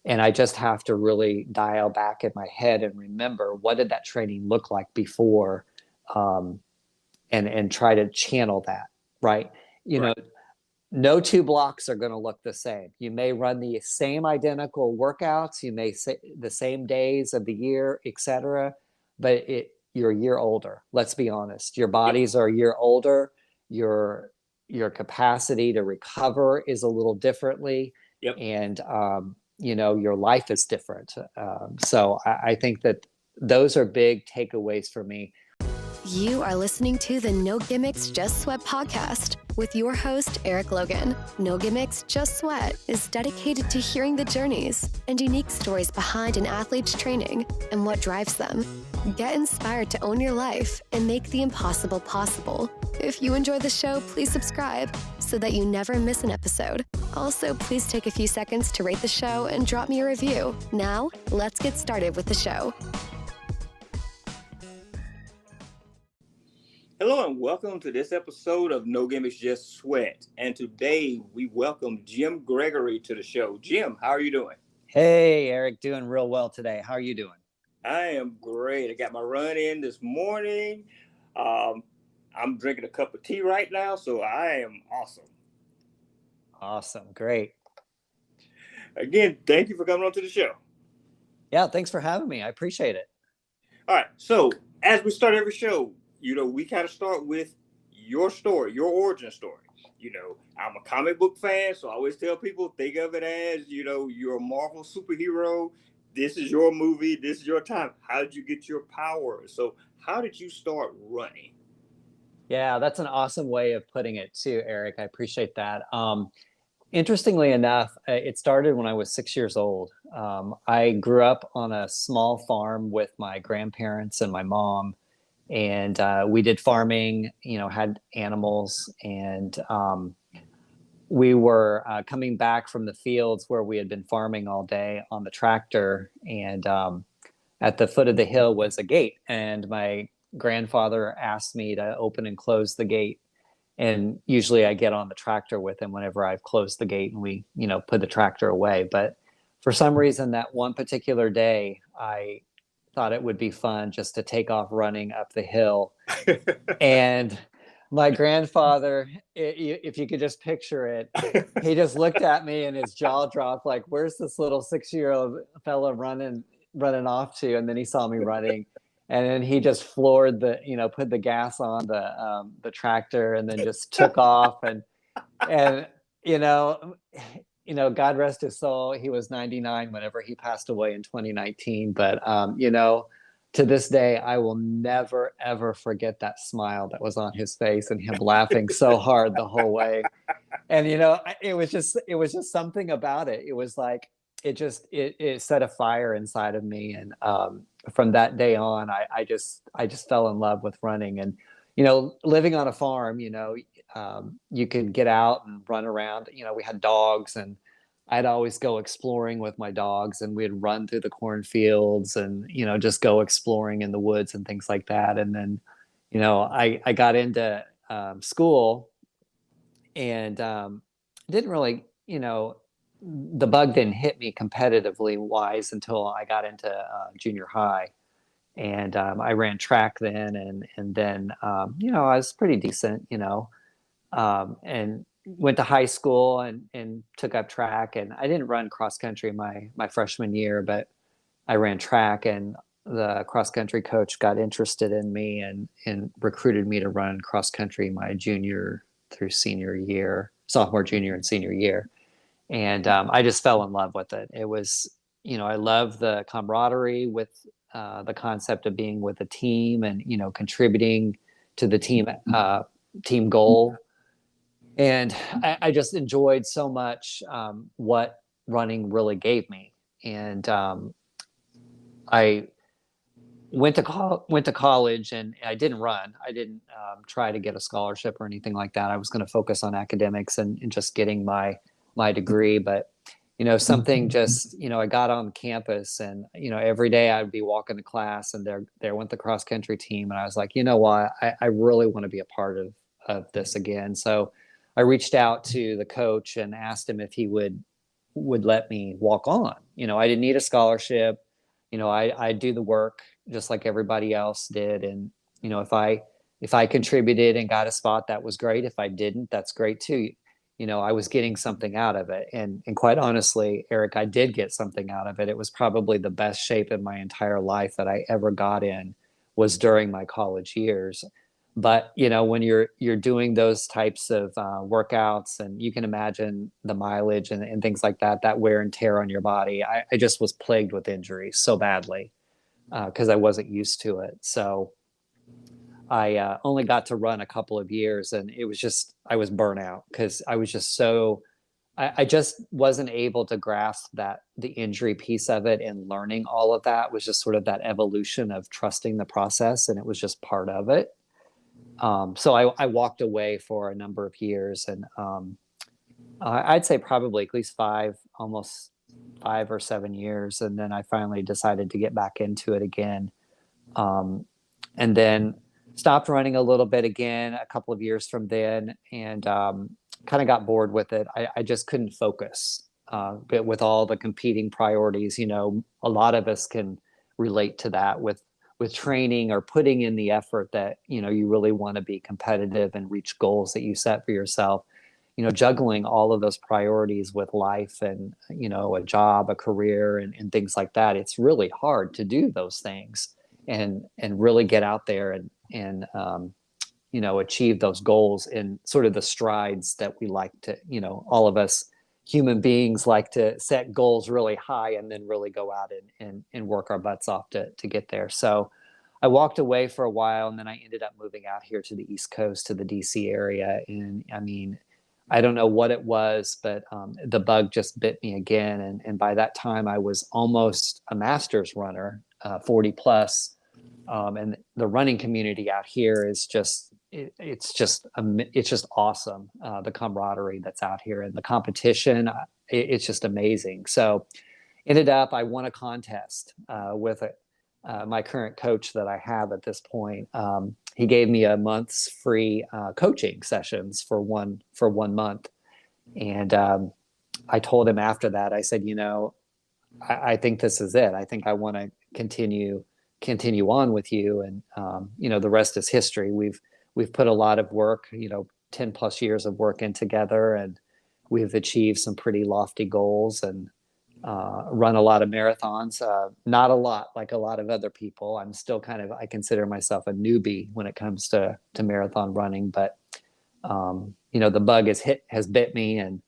And I just have to really dial back in my head and remember, what did that training look like before, um, and try to channel that, right? You Right. know, no two blocks are going to look the same. You may run the same identical workouts, you may say the same days of the year, etc., but you're a year older. Let's be honest. Your Yep. bodies are a year older. Your your capacity to recover is a little differently, Yep. and your life is different. So I think that those are big takeaways for me. You are listening to the No Gimmicks, Just Sweat podcast with your host, Eric Logan. No Gimmicks, Just Sweat is dedicated to hearing the journeys and unique stories behind an athlete's training and what drives them. Get inspired to own your life and make the impossible possible. If you enjoy the show, please subscribe so that you never miss an episode. Also, please take a few seconds to rate the show and drop me a review. Now, let's get started with the show. Hello and welcome to this episode of No Gimmicks, Just Sweat. And today we welcome Jim Gregory to the show. Jim, how are you doing? Hey, Eric, doing real well today. How are you doing? I am great. I got my run in this morning. Um, I'm drinking a cup of tea right now, so I am awesome. Awesome. Great. Again, thank you for coming on to the show. Yeah, thanks for having me. I appreciate it. All right, so as we start every show, we kind of start with your story, your origin story. I'm a comic book fan, so I always tell people, think of it as, you're a Marvel superhero. This is your movie. This is your time. How did you get your power? So how did you start running? Yeah, that's an awesome way of putting it too, Eric. I appreciate that. Interestingly enough, it started when I was 6 years old. I grew up on a small farm with my grandparents and my mom, and we did farming, had animals, and we were coming back from the fields where we had been farming all day on the tractor, and at the foot of the hill was a gate, and my grandfather asked me to open and close the gate. And usually I get on the tractor with him whenever I've closed the gate and we, put the tractor away. But for some reason, that one particular day, I thought it would be fun just to take off running up the hill. And my grandfather, if you could just picture it, he just looked at me and his jaw dropped, like, where's this little 6-year-old fella running off to? And then he saw me running, and then he just floored put the gas on the tractor, and then just took off. And you know, God rest his soul, he was 99 whenever he passed away in 2019. But to this day, I will never ever forget that smile that was on his face and him laughing so hard the whole way. And it was just something about it. It was like it set a fire inside of me. And from that day on, I just fell in love with running. And living on a farm, you could get out and run around. We had dogs, and I'd always go exploring with my dogs, and we'd run through the cornfields and just go exploring in the woods and things like that. And then I got into school, and didn't really, the bug didn't hit me competitively wise until I got into junior high. And I ran track then, and then I was pretty decent, and went to high school and took up track. And I didn't run cross country my freshman year, but I ran track, and the cross country coach got interested in me and recruited me to run cross country my junior through senior year, sophomore, junior, and senior year. And I just fell in love with it. It was, I love the camaraderie with the concept of being with a team and, contributing to the team goal. And I just enjoyed so much what running really gave me. And I went to college, and I didn't run. I didn't try to get a scholarship or anything like that. I was going to focus on academics and just getting my degree. But something just, I got on campus, and every day I'd be walking to class, and there went the cross country team, and I was like, what, I really want to be a part of this again. So I reached out to the coach and asked him if he would would let me walk on. I didn't need a scholarship. I do the work just like everybody else did. And, if I contributed and got a spot, that was great. If I didn't, that's great too. I was getting something out of it. And quite honestly, Eric, I did get something out of it. It was probably the best shape in my entire life that I ever got in, was during my college years. But when you're doing those types of workouts, and you can imagine the mileage and things like that, that wear and tear on your body, I just was plagued with injuries so badly because I wasn't used to it. So I only got to run a couple of years, and it was just, I was burnt out because I was just so, I just wasn't able to grasp that the injury piece of it, and learning all of that was just sort of that evolution of trusting the process, and it was just part of it. So I walked away for a number of years, and I'd say probably at least almost 5 or 7 years. And then I finally decided to get back into it again. And then stopped running a little bit again a couple of years from then, and kind of got bored with it. I just couldn't focus, but with all the competing priorities, a lot of us can relate to that with training or putting in the effort that, you really want to be competitive and reach goals that you set for yourself. Juggling all of those priorities with life and, a job, a career, and things like that. It's really hard to do those things and really get out there and achieve those goals in sort of the strides that we like to, all of us human beings like to set goals really high and then really go out and work our butts off to get there. So I walked away for a while, and then I ended up moving out here to the East Coast, to the DC area. And I mean, I don't know what it was, but the bug just bit me again. And by that time I was almost a master's runner, 40 plus. And the running community out here is just, it's just awesome. The camaraderie that's out here and the competition, it's just amazing. So ended up, I won a contest with my current coach that I have at this point. He gave me a month's free coaching sessions for 1 month. And I told him after that, I said, I think this is it. I think I want to continue on with you. And, the rest is history. We've put a lot of work, 10 plus years of work in together, and we've achieved some pretty lofty goals, and run a lot of marathons. Not a lot like a lot of other people. I'm still I consider myself a newbie when it comes to marathon running, but the bug has bit me, and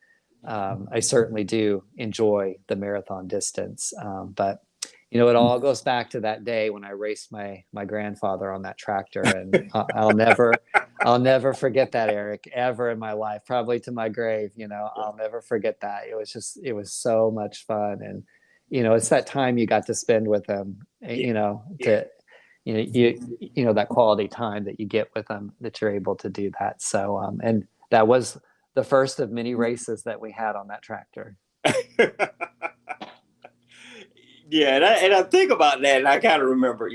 I certainly do enjoy the marathon distance. But it all goes back to that day when I raced my grandfather on that tractor, and I'll never forget that, Eric, ever in my life, probably to my grave. I'll never forget that. It was so much fun. And, it's that time you got to spend with him, that quality time that you get with them, that you're able to do that. So, and that was the first of many races that we had on that tractor. Yeah, and I think about that, and I kind of remember,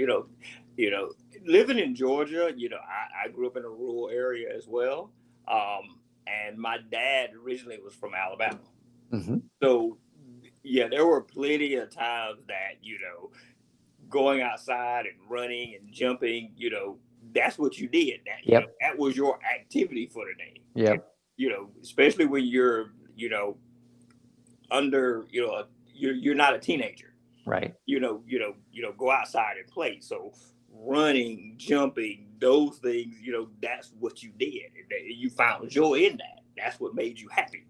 living in Georgia. I grew up in a rural area as well, and my dad originally was from Alabama. Mm-hmm. So, yeah, there were plenty of times that going outside and running and jumping, that's what you did. That was your activity for the day. Yeah. Especially when you're, under, you're not a teenager. Right. Go outside and play. So running, jumping, those things, that's what you did. You found joy in that. That's what made you happy.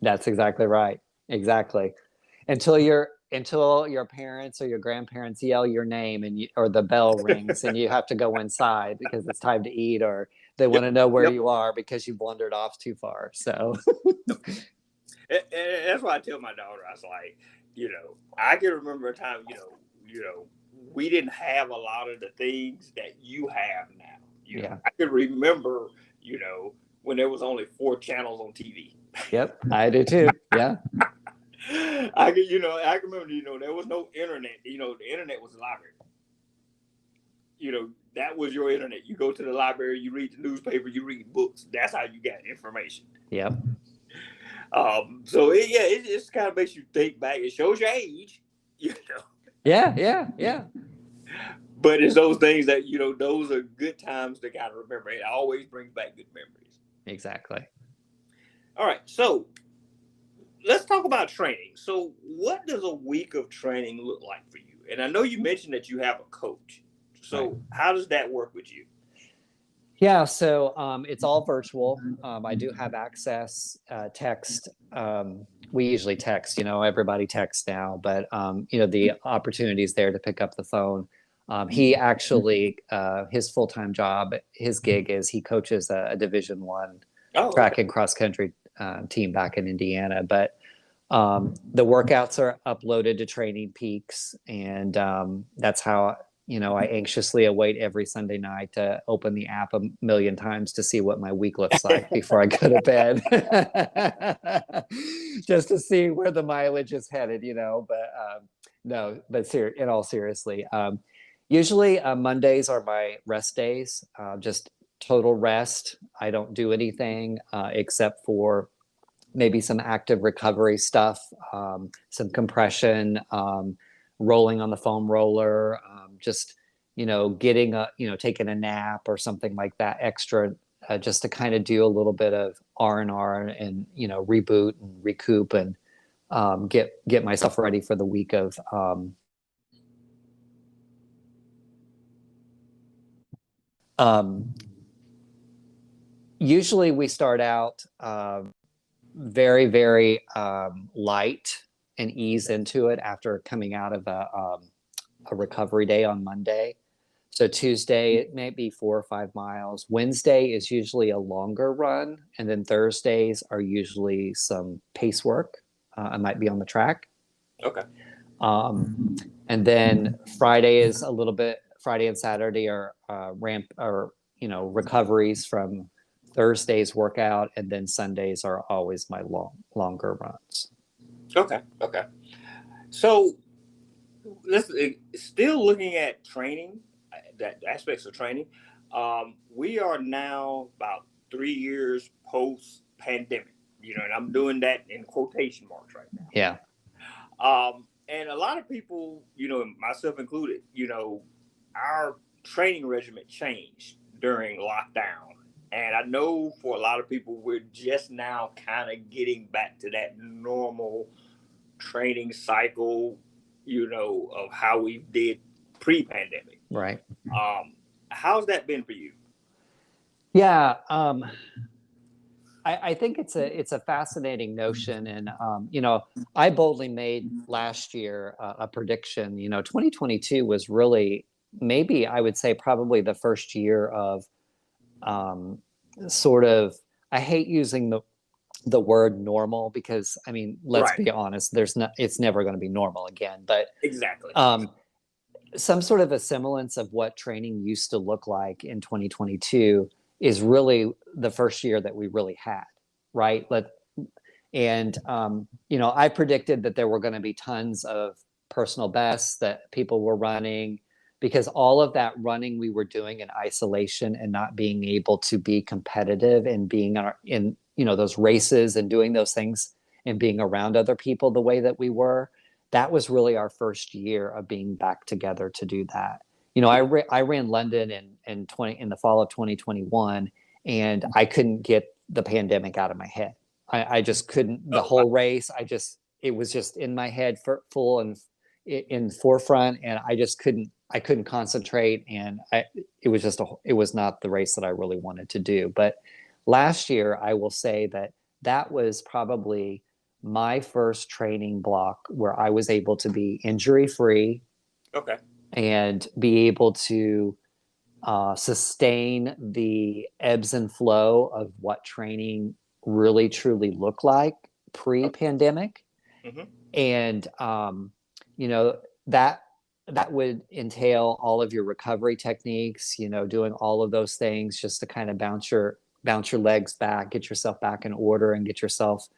That's exactly right. Exactly. Until your parents or your grandparents yell your name or the bell rings and you have to go inside because it's time to eat, or they want to know where you are because you've wandered off too far. So and that's why I tell my daughter, I was like, I can remember a time, we didn't have a lot of the things that you have now. I can remember, when there was only 4 channels on TV. Yep, I do too. Yeah. I can remember, there was no internet. The internet was the library. That was your internet. You go to the library, you read the newspaper, you read books. That's how you got information. Yep. So it just kind of makes you think back. It shows your age, you know. Yeah. But it's those things that, those are good times to kind of remember. It always brings back good memories. Exactly. All right, so let's talk about training. So, what does a week of training look like for you? And I know you mentioned that you have a coach. So, Right. how does that work with you? Yeah, so it's all virtual. I do have access, text. We usually text, everybody texts now, but the opportunities there to pick up the phone. He actually, his full-time job, his gig is he coaches a Division 1 Oh, track okay. and cross country team back in Indiana. But the workouts are uploaded to Training Peaks, and that's how I anxiously await every Sunday night to open the app a million times to see what my week looks like before I go to bed, just to see where the mileage is headed. But no, but in all seriously, usually Mondays are my rest days, just total rest. I don't do anything except for maybe some active recovery stuff, some compression, rolling on the foam roller, just getting taking a nap or something like that extra, just to kind of do a little bit of R&R and reboot and recoup and get myself ready for the week of usually we start out very, very light and ease into it after coming out of a recovery day on Monday. So Tuesday, it may be 4 or 5 miles. Wednesday is usually a longer run. And then Thursdays are usually some pace work. I might be on the track. Okay. And then Friday is a little bit, Friday and Saturday are recoveries from Thursday's workout, and then Sundays are always my longer runs. Okay. Okay. So let's still looking at training, that aspects of training. We are now about 3 years post pandemic, and I'm doing that in quotation marks right now. Yeah. And a lot of people, myself included, our training regimen changed during lockdown. And I know for a lot of people, we're just now kind of getting back to that normal training cycle, of how we did pre-pandemic. Right. How's that been for you? Yeah. I think it's a fascinating notion. And, I boldly made last year a prediction. 2022 was really, maybe I would say probably the first year of sort of, I hate using the word normal because, I mean, let's Right. be honest, it's never going to be normal again. But Exactly. some sort of a semblance of what training used to look like in 2022 is really the first year that we really had, right? I predicted that there were going to be tons of personal bests that people were running, because all of that running we were doing in isolation and not being able to be competitive and being in those races and doing those things and being around other people the way that we were. That was really our first year of being back together to do that. I ran London in the fall of 2021, and I couldn't get the pandemic out of my head. I just couldn't. The whole race, it was just in my head full and in forefront, and I just couldn't. I couldn't concentrate, and it was not the race that I really wanted to do. But last year, I will say that was probably my first training block where I was able to be injury free. Okay. And be able to sustain the ebbs and flow of what training really truly looked like pre-pandemic. Mm-hmm. And that would entail all of your recovery techniques, doing all of those things just to kind of bounce your legs back, get yourself back in order, and get yourself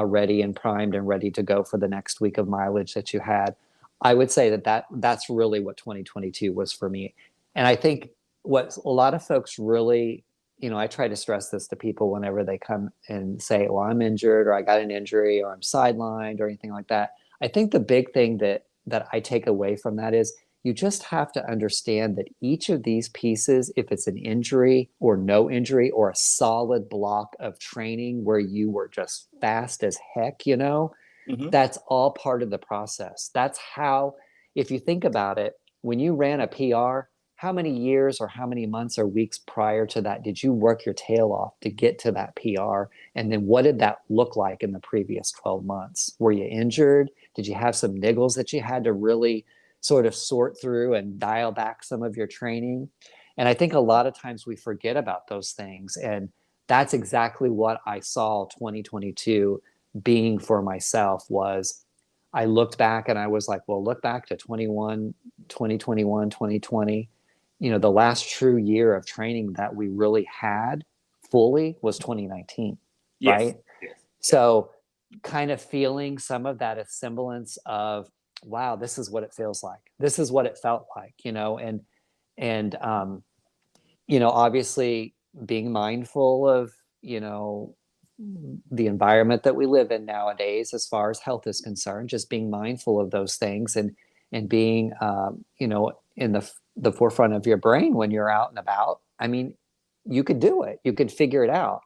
ready and primed and ready to go for the next week of mileage that you had. I would say that's really what 2022 was for me. And I think what a lot of folks really I try to stress this to people whenever they come and say, well, I'm injured or I got an injury or I'm sidelined or anything like that. I think the big thing that I take away from that is you just have to understand that each of these pieces, if it's an injury or no injury or a solid block of training where you were just fast as heck, Mm-hmm. that's all part of the process. That's how, if you think about it, when you ran a PR, how many years or how many months or weeks prior to that did you work your tail off to get to that PR? And then what did that look like in the previous 12 months? Were you injured? Did you have some niggles that you had to really sort of sort through and dial back some of your training? And I think a lot of times we forget about those things. And that's exactly what I saw 2022 being for myself. Was I looked back and I was like, well, look back to 2021, 2020. The last true year of training that we really had fully was 2019, Yes. right? Yes. So kind of feeling some of that semblance of, wow, this is what it feels like. This is what it felt like, and obviously being mindful of, the environment that we live in nowadays, as far as health is concerned, just being mindful of those things and being, in the forefront of your brain when you're out and about. I mean, you could do it. You could figure it out.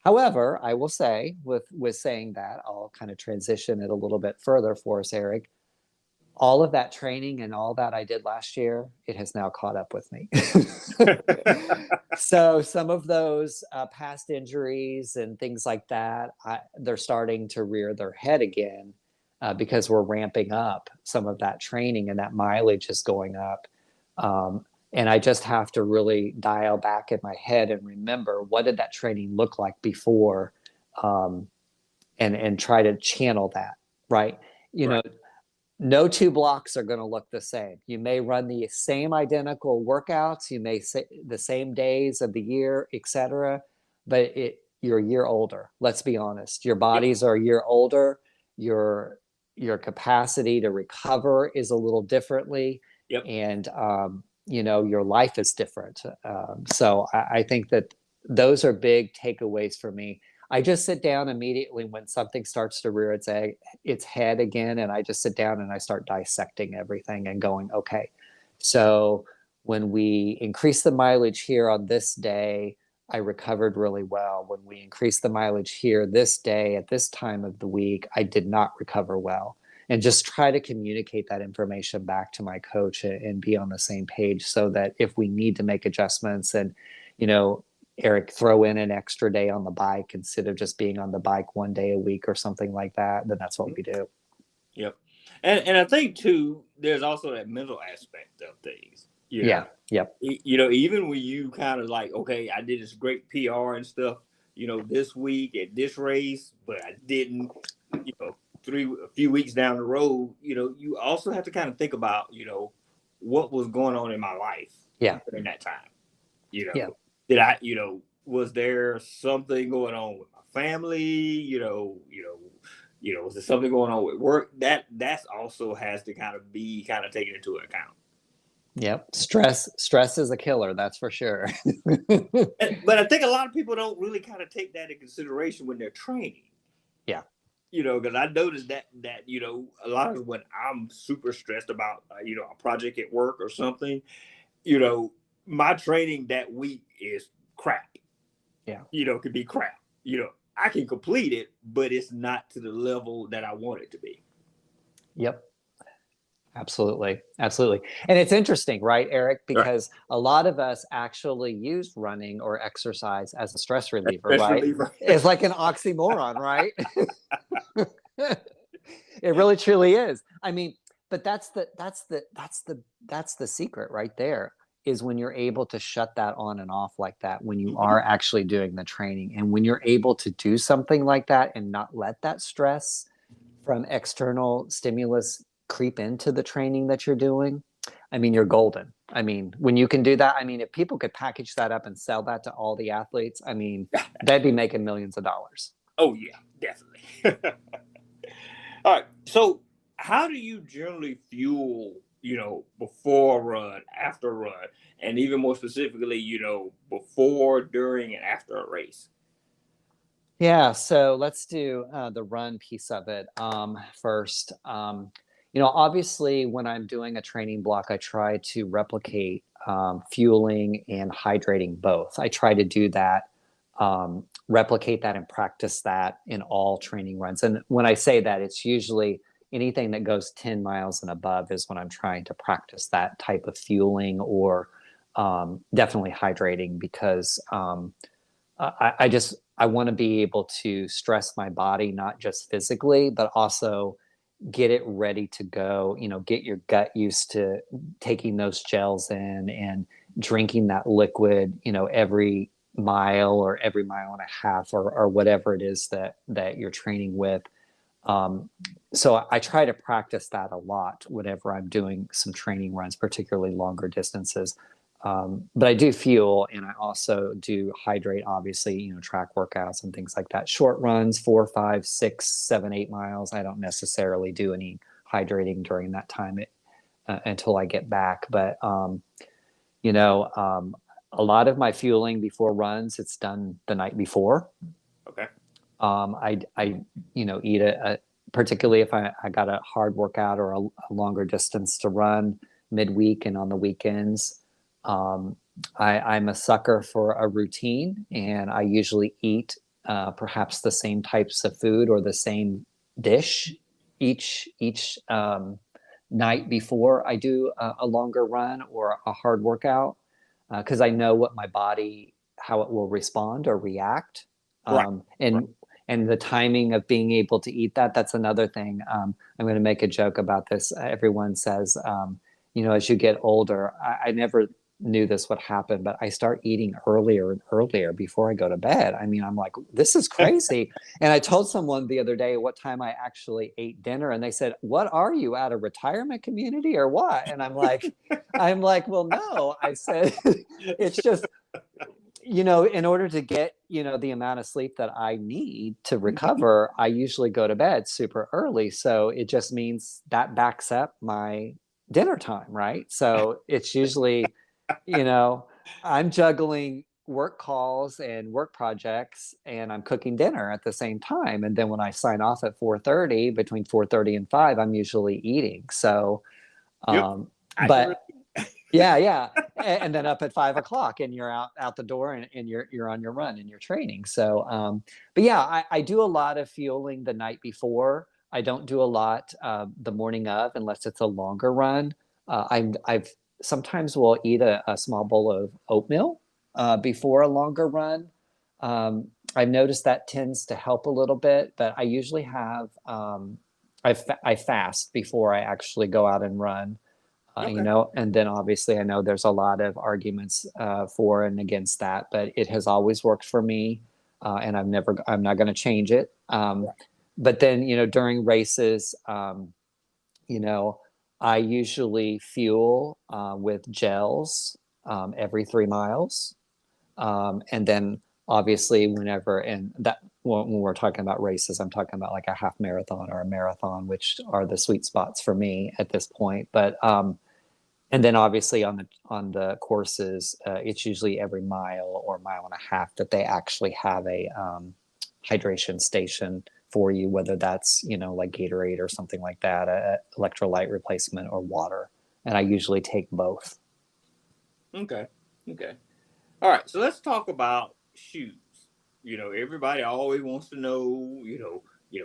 However, I will say, with saying that, I'll kind of transition it a little bit further for us, Eric. All of that training and all that I did last year, it has now caught up with me. So some of those past injuries and things like that, they're starting to rear their head again, because we're ramping up some of that training and that mileage is going up. And I just have to really dial back in my head and remember, what did that training look like before, and try to channel that, right? Right. No two blocks are going to look the same. You may run the same identical workouts, you may say the same days of the year, etc., but you're a year older. Let's be honest. Your bodies are a year older. Your capacity to recover is a little differently. Yep. And your life is different. So I think that those are big takeaways for me. I just sit down immediately when something starts to rear its head again, and I just sit down and I start dissecting everything and going, okay, so when we increase the mileage here on this day, I recovered really well. When we increase the mileage here this day at this time of the week, I did not recover well. And just try to communicate that information back to my coach and be on the same page, so that if we need to make adjustments and, Eric, throw in an extra day on the bike instead of just being on the bike one day a week or something like that, then that's what we do. Yep. And I think too, there's also that mental aspect of things. Yeah. Yep. Even when you kind of like, okay, I did this great PR and stuff, this week at this race, but I didn't, a few weeks down the road, you also have to kind of think about, what was going on in my life. Yeah. During that time, Yeah. Did I, was there something going on with my family? Was there something going on with work? That's also has to kind of be taken into account. Yep. Stress is a killer. That's for sure. But I think a lot of people don't really kind of take that into consideration when they're training. Yeah. Because I noticed that a lot of when I'm super stressed about, a project at work or something, my training that week is crap. Yeah. Could be crap. I can complete it, but it's not to the level that I want it to be. Yep. Absolutely. Absolutely. And it's interesting, right, Eric? Because a lot of us actually use running or exercise as a stress reliever, right? It's like an oxymoron, right? It really truly is. I mean, but that's the secret right there, is when you're able to shut that on and off like that, when you are actually doing the training, and when you're able to do something like that and not let that stress from external stimulus creep into the training that you're doing. I mean, you're golden. I mean, when you can do that, I mean, if people could package that up and sell that to all the athletes, I mean, they'd be making millions of dollars. Oh yeah, definitely. All right. So how do you generally fuel before a run, after a run, and even more specifically, before, during, and after a race? Yeah, so let's do the run piece of it first. Obviously, when I'm doing a training block, I try to replicate fueling and hydrating both. I try to do that, replicate that, and practice that in all training runs. And when I say that, it's usually anything that goes 10 miles and above is when I'm trying to practice that type of fueling or definitely hydrating because I want to be able to stress my body, not just physically, but also get it ready to go, get your gut used to taking those gels in and drinking that liquid, every mile or every mile and a half or whatever it is that you're training with. So I try to practice that a lot whenever I'm doing some training runs, particularly longer distances. But I do fuel and I also do hydrate, obviously, track workouts and things like that. Short runs, 4, 5, 6, 7, 8 miles. I don't necessarily do any hydrating during that time until I get back. But, a lot of my fueling before runs, it's done the night before. Okay. I eat particularly if I got a hard workout or a longer distance to run midweek and on the weekends. I'm a sucker for a routine, and I usually eat perhaps the same types of food or the same dish each night before I do a longer run or a hard workout because I know what my body, how it will respond or react. Right. And the timing of being able to eat that's another thing. I'm going to make a joke about this. Everyone says, as you get older, I never knew this would happen, but I start eating earlier and earlier before I go to bed. I mean, I'm like, this is crazy. And I told someone the other day what time I actually ate dinner, and they said, "What are you, at a retirement community or what?" And I'm like, well, no. I said, it's just, in order to get, the amount of sleep that I need to recover, I usually go to bed super early. So it just means that backs up my dinner time, right? So it's usually, I'm juggling work calls and work projects and I'm cooking dinner at the same time. And then when I sign off at 4:30, between 4:30 and 5, I'm usually eating. So, Yep. but yeah. And then up at 5 o'clock and you're out the door and you're on your run and you're training. So, but yeah, I do a lot of fueling the night before. I don't do a lot the morning of unless it's a longer run. I've sometimes will eat a small bowl of oatmeal before a longer run. I've noticed that tends to help a little bit, but I usually have I fast before I actually go out and run. Okay. And then obviously I know there's a lot of arguments for and against that, but it has always worked for me, and I'm not going to change it. But then during races, I usually fuel with gels every 3 miles. And then obviously when we're talking about races, I'm talking about like a half marathon or a marathon, which are the sweet spots for me at this point. But and then obviously on the courses, it's usually every mile or mile and a half that they actually have a hydration station for you, whether that's, like Gatorade or something like that, a electrolyte replacement or water. And I usually take both. Okay. All right. So let's talk about shoes. Everybody always wants to know,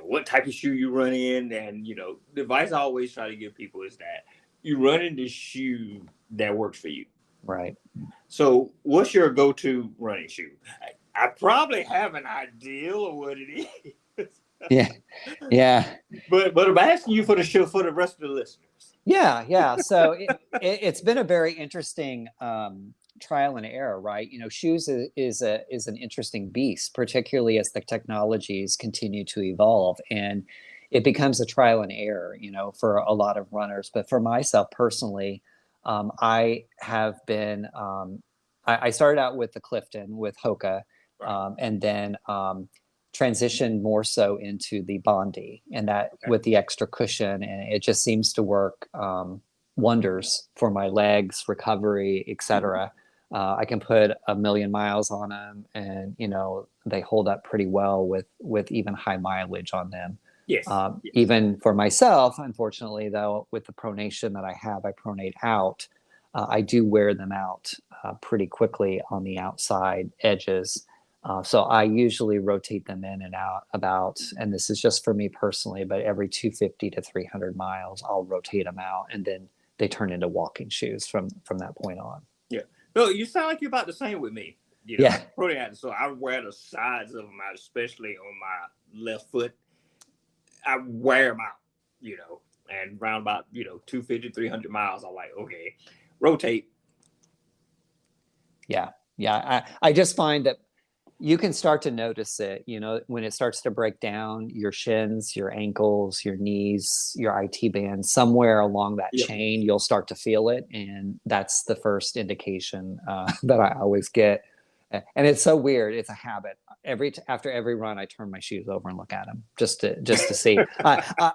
what type of shoe you run in. And, the advice I always try to give people is that you run in the shoe that works for you. Right. So what's your go-to running shoe? I probably have an idea of what it is. Yeah. But I'm asking you for the show for the rest of the listeners. Yeah. So it's been a very interesting trial and error, right? Shoes is an interesting beast, particularly as the technologies continue to evolve, and it becomes a trial and error, for a lot of runners. But for myself personally, I have been. I started out with the Clifton with Hoka, and then transitioned more so into the Bondi, and that with the extra cushion, and it just seems to work wonders for my legs, recovery, etc. I can put 1,000,000 miles on them, and they hold up pretty well with even high mileage on them. Yes. Even for myself, unfortunately, though, with the pronation that I have, I pronate out. I do wear them out pretty quickly on the outside edges. So I usually rotate them in and out about, and this is just for me personally, but every 250 to 300 miles, I'll rotate them out, and then they turn into walking shoes from that point on. Yeah. No, you sound like you're about the same with me. Yeah. So I wear the sides of them out, especially on my left foot. I wear them out, and around about, 250, 300 miles, I'm like, okay, rotate. Yeah. I just find that you can start to notice it, when it starts to break down your shins, your ankles, your knees, your IT band, somewhere along that chain, you'll start to feel it. And that's the first indication that I always get. And it's so weird. It's a habit. After every run, I turn my shoes over and look at them just to see,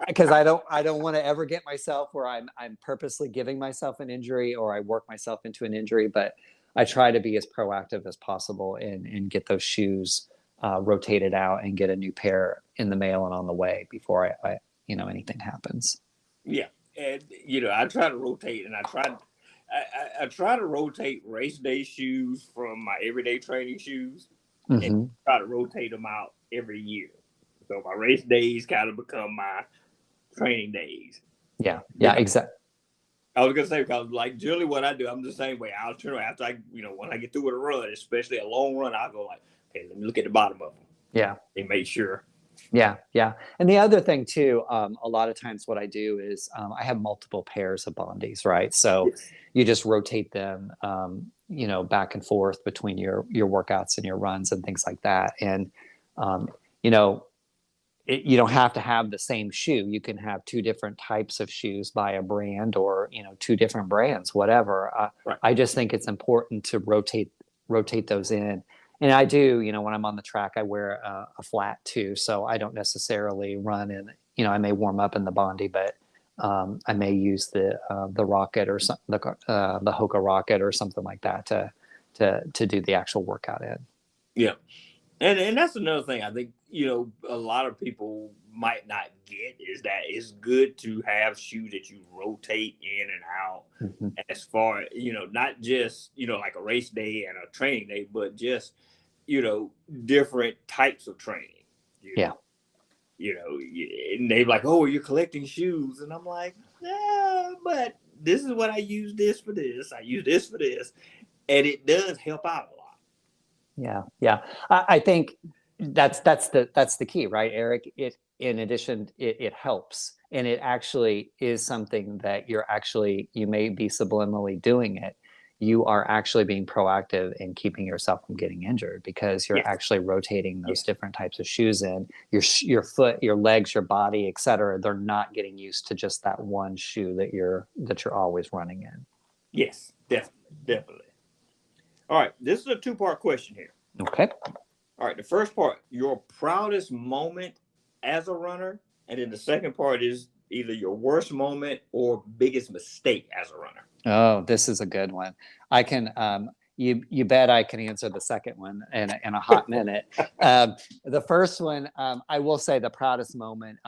because I don't want to ever get myself where I'm purposely giving myself an injury, or I work myself into an injury. But I try to be as proactive as possible and get those shoes rotated out and get a new pair in the mail and on the way before I anything happens. Yeah, and I try to rotate, and I try to rotate race day shoes from my everyday training shoes, and try to rotate them out every year. So my race days kind of become my training days. Yeah, exactly. I was gonna say, because like generally what I do, I'm the same way. I'll turn around after when I get through with a run, especially a long run, I'll go like, okay, let me look at the bottom of them. Yeah, and make sure. Yeah. And the other thing too, a lot of times what I do is I have multiple pairs of Bondies, right? So you just rotate them, back and forth between your workouts and your runs and things like that. And you don't have to have the same shoe. You can have two different types of shoes by a brand, or two different brands, whatever. Right. I just think it's important to rotate those in. And I do, when I'm on the track, I wear a flat too. So I don't necessarily run in, I may warm up in the Bondi, but I may use the Rocket or something, the Hoka Rocket or something like that to do the actual workout in. Yeah. And that's another thing I think, a lot of people might not get, is that it's good to have shoes that you rotate in and out, as far, not just, like a race day and a training day, but just, different types of training. And they're like, oh, you're collecting shoes. And I'm like, but this is what I use this for this. I use this for this. And it does help out a lot. Yeah. I think that's the key, right, Eric? In addition, it helps, and it actually is something that you may be subliminally doing it. You are actually being proactive in keeping yourself from getting injured, because you're actually rotating those different types of shoes in. Your foot, your legs, your body, etc. They're not getting used to just that one shoe that you're always running in. Yes, definitely. All right, this is a two-part question here. Okay. All right, the first part, your proudest moment as a runner, and then the second part is either your worst moment or biggest mistake as a runner. Oh, this is a good one. I can, you bet I can answer the second one in a hot minute. The first one, I will say the proudest moment,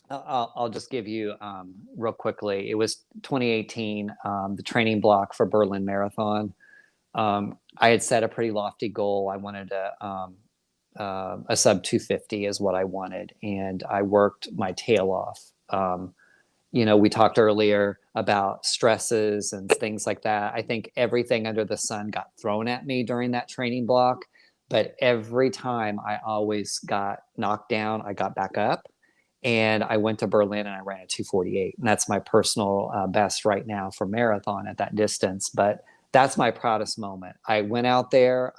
I'll just give you real quickly. It was 2018, the training block for Berlin Marathon. I had set a pretty lofty goal. I wanted a sub 250 is what I wanted. And I worked my tail off. We talked earlier about stresses and things like that. I think everything under the sun got thrown at me during that training block, but every time I always got knocked down, I got back up, and I went to Berlin and I ran a 248. And that's my personal best right now for marathon at that distance. But that's my proudest moment. I went out there,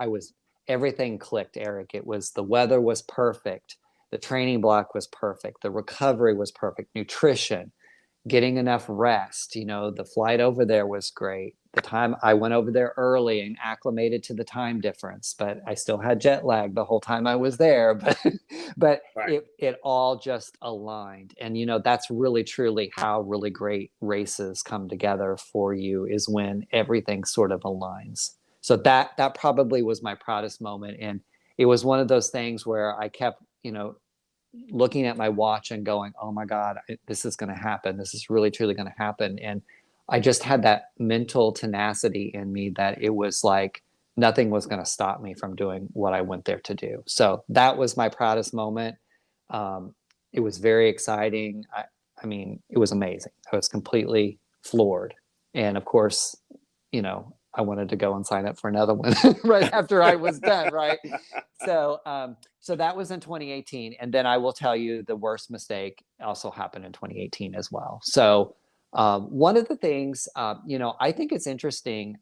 everything clicked, Eric. The weather was perfect. The training block was perfect. The recovery was perfect. Nutrition, getting enough rest. The flight over there was great. the time I went over there early and acclimated to the time difference, but I still had jet lag the whole time I was there. But Right. it all just aligned. And, that's really truly how really great races come together for you, is when everything sort of aligns. So that probably was my proudest moment. And it was one of those things where I kept, looking at my watch and going, oh my God, this is going to happen. This is really, truly going to happen. And I just had that mental tenacity in me that it was like nothing was going to stop me from doing what I went there to do. So that was my proudest moment. It was very exciting. I mean, it was amazing. I was completely floored. And of course, I wanted to go and sign up for another one right after I was done. Right. So that was in 2018. And then I will tell you the worst mistake also happened in 2018 as well. So one of the things, I think it's interesting.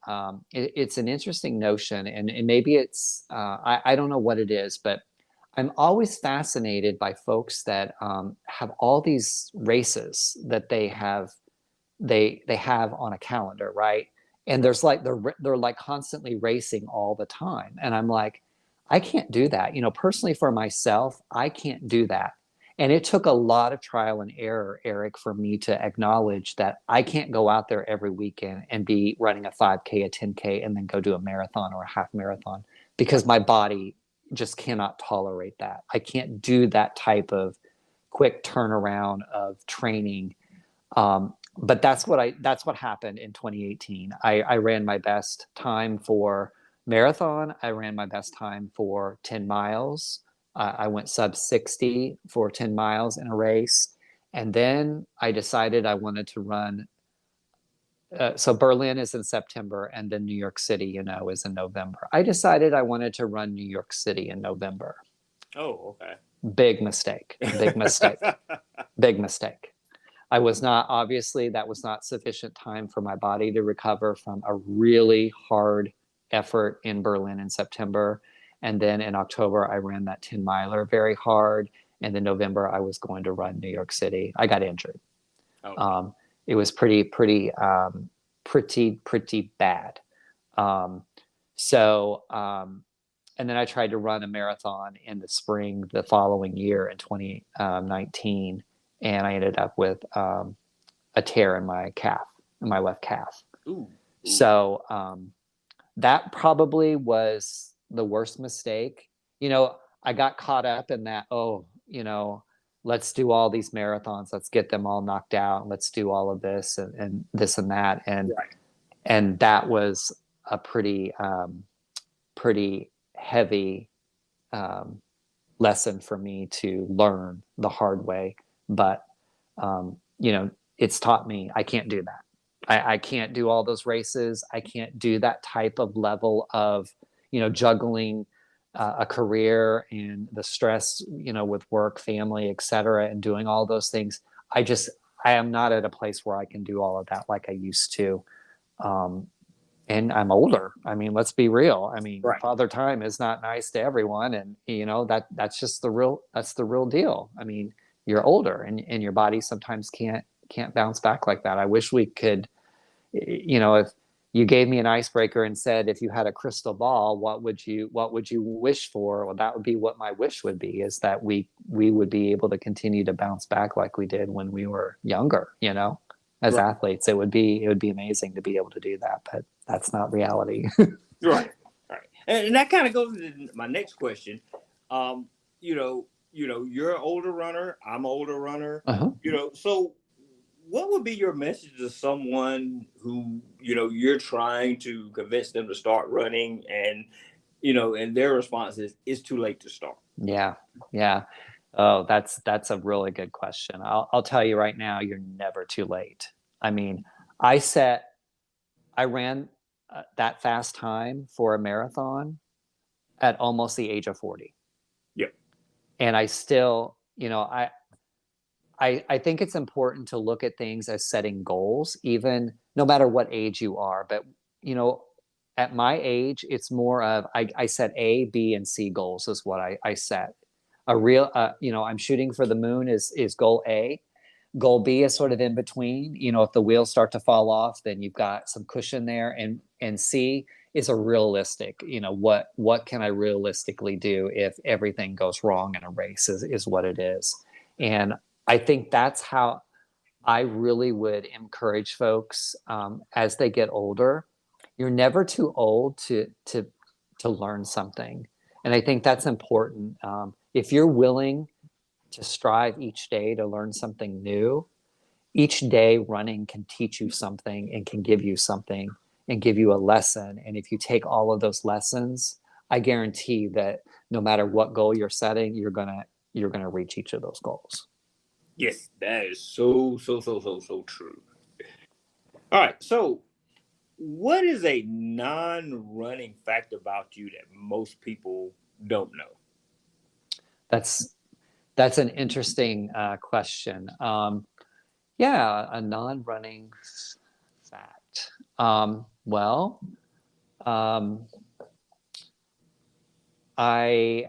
It's an interesting notion, and maybe it's, I don't know what it is, but I'm always fascinated by folks that have all these races that they have on a calendar, right? And there's like they're like constantly racing all the time, and I'm like, I can't do that. Personally for myself, I can't do that. And it took a lot of trial and error, Eric, for me to acknowledge that I can't go out there every weekend and be running a 5K, a 10K, and then go do a marathon or a half marathon, because my body just cannot tolerate that. I can't do that type of quick turnaround of training. But that's what happened in 2018. I ran my best time for marathon. I ran my best time for 10 miles. I went sub 60 for 10 miles in a race. And then I decided I wanted to run. So Berlin is in September, and then New York City, is in November. I decided I wanted to run New York City in November. Oh, okay. Big mistake. Big mistake. Big mistake. Obviously, that was not sufficient time for my body to recover from a really hard effort in Berlin in September. And then in October, I ran that 10 miler very hard. And in November, I was going to run New York City. I got injured. Okay. It was pretty bad. And then I tried to run a marathon in the spring the following year in 2019. And I ended up with a tear in my left calf. Ooh. So that probably was the worst mistake. I got caught up in that, let's do all these marathons. Let's get them all knocked out. Let's do all of this and this and that. And, right. And that was a pretty heavy lesson for me to learn the hard way. But, it's taught me I can't do that. I can't do all those races. I can't do that type of level of, juggling a career and the stress, with work, family, et cetera, and doing all those things. I am not at a place where I can do all of that like I used to. And I'm older. I mean, let's be real. I mean, right. Father Time is not nice to everyone. And, that's just the real deal. I mean, you're older and your body sometimes can't bounce back like that. I wish we could, if you gave me an icebreaker and said, if you had a crystal ball, what would you wish for? Well, that would be what my wish would be, is that we would be able to continue to bounce back like we did when we were younger, as right. athletes. It would be amazing to be able to do that, but that's not reality. Right. And that kind of goes to my next question. You're an older runner. I'm an older runner. Uh-huh. So what would be your message to someone who, you're trying to convince them to start running, and, and their response is, it's too late to start? Yeah. Oh, that's a really good question. I'll tell you right now, you're never too late. I mean, I ran that fast time for a marathon at almost the age of 40. Yep. And I still, I think it's important to look at things as setting goals, even no matter what age you are. But, at my age, it's more of, I set A, B, and C goals is what I set. A real, I'm shooting for the moon is goal A. Goal B is sort of in between. If the wheels start to fall off, then you've got some cushion there. And C is a realistic, what can I realistically do if everything goes wrong in a race is what it is. And I think that's how I really would encourage folks as they get older. You're never too old to learn something. And I think that's important. If you're willing to strive each day to learn something new, each day running can teach you something and can give you something and give you a lesson. And if you take all of those lessons, I guarantee that no matter what goal you're setting, you're gonna reach each of those goals. Yes, that is so true. All right, so what is a non-running fact about you that most people don't know? That's an interesting question. Yeah, a non-running fact. Well, I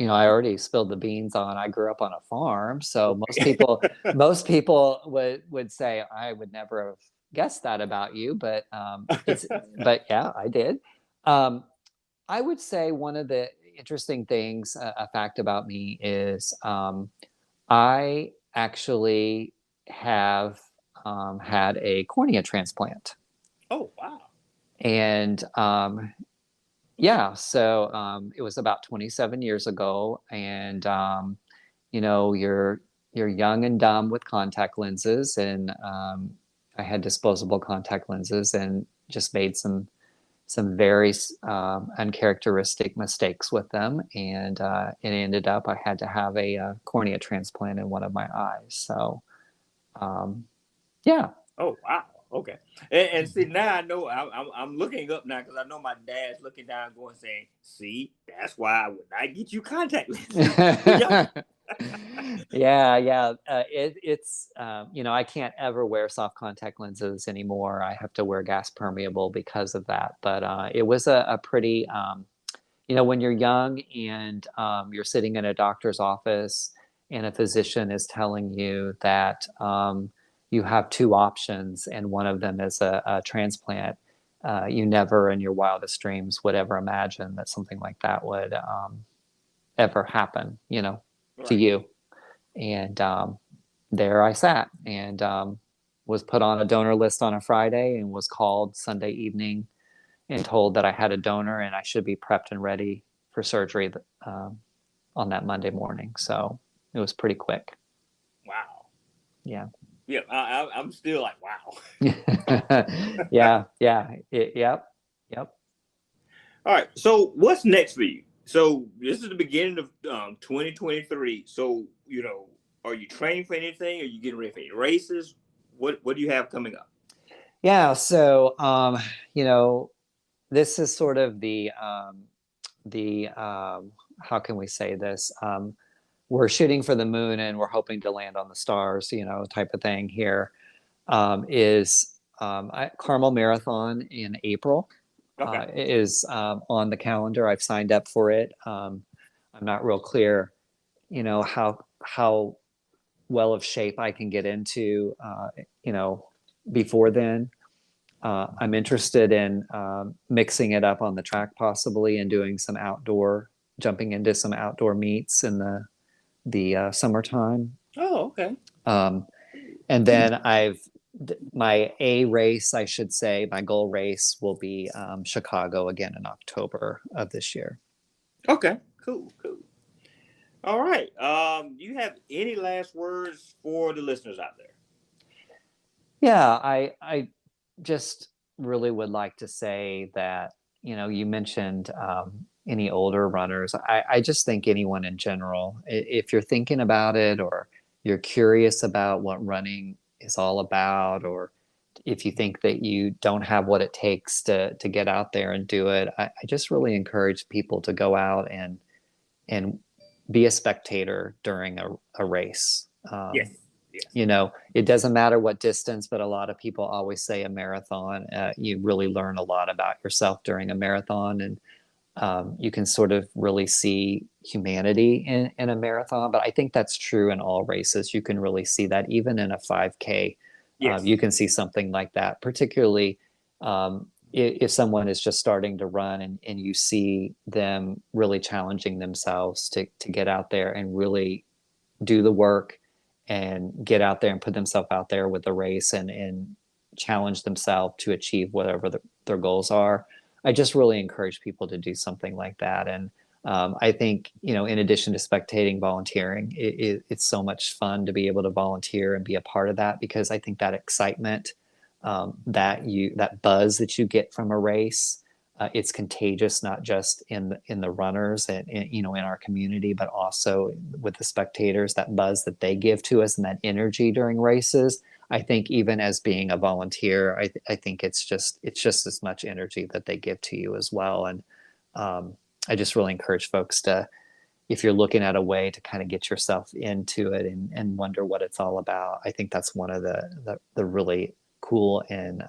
I already spilled the beans on. I grew up on a farm, so most people would say I would never have guessed that about you, but but yeah, I did. I would say one of the interesting things, a fact about me is I actually have had a cornea transplant. Oh, wow. And yeah, so it was about 27 years ago. And, you're young and dumb with contact lenses. And I had disposable contact lenses and just made some very uncharacteristic mistakes with them, and it ended up I had to have a cornea transplant in one of my eyes. So, yeah. Oh, wow. Okay. And see, now I know I'm looking up now because I know my dad's looking down, going saying, "See, that's why I would not get you contact lenses." Yeah. It's I can't ever wear soft contact lenses anymore. I have to wear gas permeable because of that. But it was a pretty, when you're young and you're sitting in a doctor's office and a physician is telling you that you have two options and one of them is a transplant. You never in your wildest dreams would ever imagine that something like that would ever happen, to you. And there I sat and was put on a donor list on a Friday and was called Sunday evening and told that I had a donor and I should be prepped and ready for surgery on that Monday morning. So it was pretty quick. Wow. Yeah. Yeah, I'm still like, wow. Yeah. Yep. All right. So what's next for you? So this is the beginning of 2023. So, are you training for anything? Are you getting ready for any races? What do you have coming up? Yeah. So, this is sort of the how can we say this? We're shooting for the moon and we're hoping to land on the stars, type of thing here. Is Carmel Marathon in April. Okay. Is on the calendar. I've signed up for it. I'm not real clear, how well of shape I can get into, before then. I'm interested in mixing it up on the track possibly and doing jumping into some outdoor meets in the summertime. Oh, okay. And then my A race, I should say, my goal race will be Chicago again in October of this year. Okay, cool. All right. You have any last words for the listeners out there? Yeah, I just really would like to say that, you mentioned any older runners. I just think anyone in general, if you're thinking about it or you're curious about what running is all about, or if you think that you don't have what it takes to get out there and do it, I just really encourage people to go out and be a spectator during a race. Yes. It doesn't matter what distance, but a lot of people always say a marathon. You really learn a lot about yourself during a marathon. And you can sort of really see humanity in a marathon. But I think that's true in all races. You can really see that even in a 5K. Yes. You can see something like that, particularly if someone is just starting to run and you see them really challenging themselves to get out there and really do the work and get out there and put themselves out there with the race and challenge themselves to achieve whatever their goals are. I just really encourage people to do something like that. And I think, you know, in addition to spectating, volunteering, it's so much fun to be able to volunteer and be a part of that, because I think that excitement, that buzz that you get from a race, it's contagious, not just in the runners and you know, in our community, but also with the spectators. That buzz that they give to us and that energy during races. I think even as being a volunteer, I think it's just as much energy that they give to you as well. And I just really encourage folks to, if you're looking at a way to kind of get yourself into it and wonder what it's all about, I think that's one of the really cool and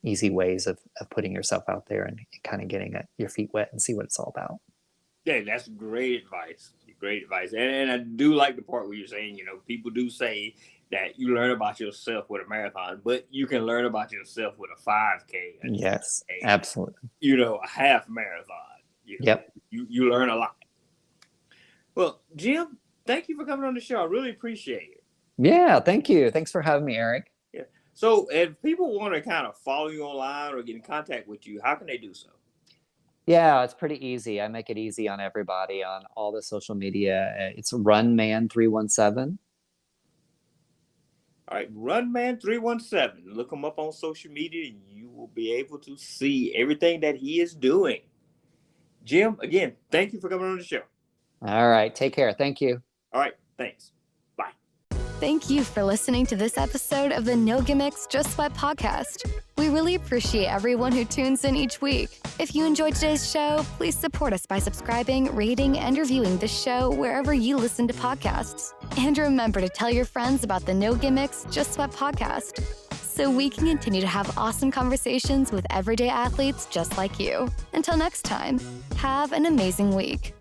easy ways of putting yourself out there and kind of getting your feet wet and see what it's all about. Yeah, that's great advice. Great advice. And I do like the part where you're saying, you know, people do say that you learn about yourself with a marathon, but you can learn about yourself with a 5K. Yes, absolutely. You know, a half marathon. You know, yep. You learn a lot. Well, Jim, thank you for coming on the show. I really appreciate it. Yeah, thank you. Thanks for having me, Eric. Yeah. So if people want to kind of follow you online or get in contact with you, how can they do so? Yeah, it's pretty easy. I make it easy on everybody on all the social media. It's Runman317. All right, Runman317. Look him up on social media and you will be able to see everything that he is doing. Jim, again, thank you for coming on the show. All right, take care. Thank you. All right, thanks. Bye. Thank you for listening to this episode of the No Gimmicks, Just Sweat podcast. We really appreciate everyone who tunes in each week. If you enjoyed today's show, please support us by subscribing, rating, and reviewing this show wherever you listen to podcasts. And remember to tell your friends about the No Gimmicks, Just Sweat podcast, so we can continue to have awesome conversations with everyday athletes just like you. Until next time, have an amazing week.